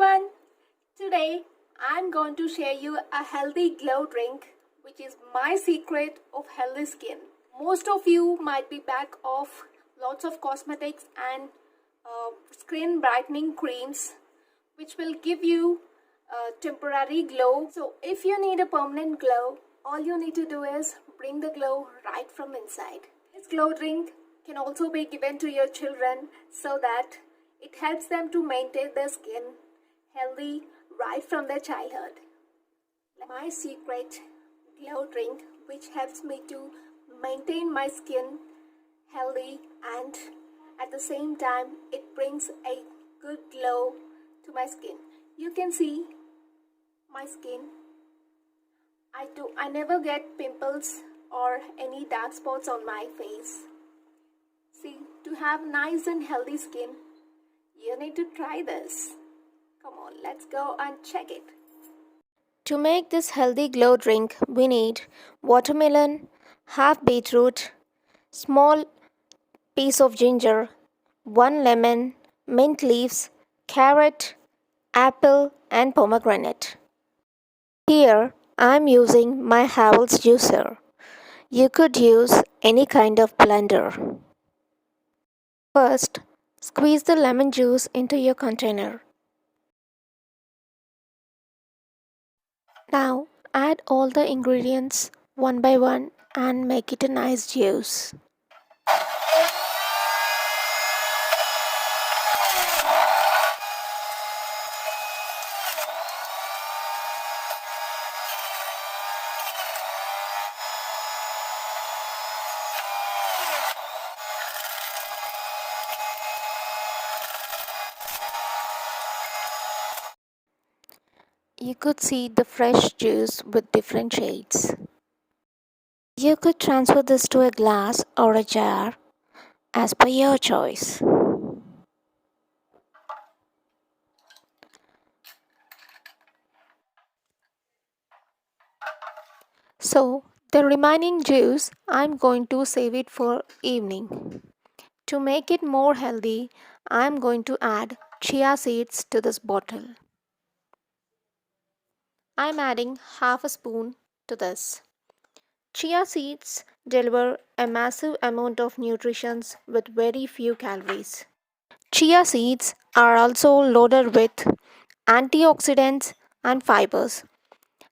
everyone! Today I'm going to share you a healthy glow drink which is my secret of healthy skin. Most of you might be back off lots of cosmetics and skin brightening creams which will give you a temporary glow. So if you need a permanent glow, all you need to do is bring the glow right from inside. This glow drink can also be given to your children so that it helps them to maintain their skin healthy right from their childhood. My secret glow drink which helps me to maintain my skin healthy and at the same time it brings a good glow to my skin. You can see my skin. I never get pimples or any dark spots on my face. See, to have nice and healthy skin, you need to try this. Come on, let's go and check it. To make this healthy glow drink, we need watermelon, half beetroot, small piece of ginger, 1 lemon, mint leaves, carrot, apple and pomegranate. Here I am using my Havel's juicer. You could use any kind of blender. First, squeeze the lemon juice into your container. Now add all the ingredients one by one and make it a nice juice. You could see the fresh juice with different shades. You could transfer this to a glass or a jar as per your choice. So, the remaining juice I'm going to save it for evening. To make it more healthy, I'm going to add chia seeds to this bottle. I'm adding half a spoon to this. Chia seeds deliver a massive amount of nutrition with very few calories. Chia seeds are also loaded with antioxidants and fibers.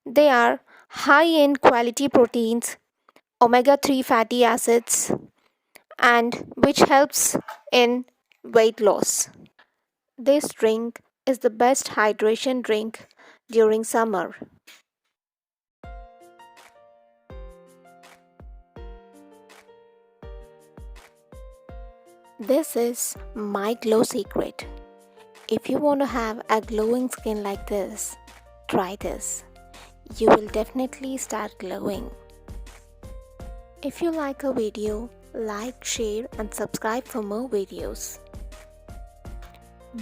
They are high in quality proteins, omega-3 fatty acids, and which helps in weight loss. This drink is the best hydration drink during summer. This is my glow secret. If you want to have a glowing skin like this, try this. You will definitely start glowing. If you like a video, like, share and subscribe for more videos.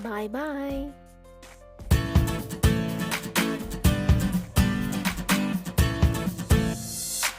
Bye bye.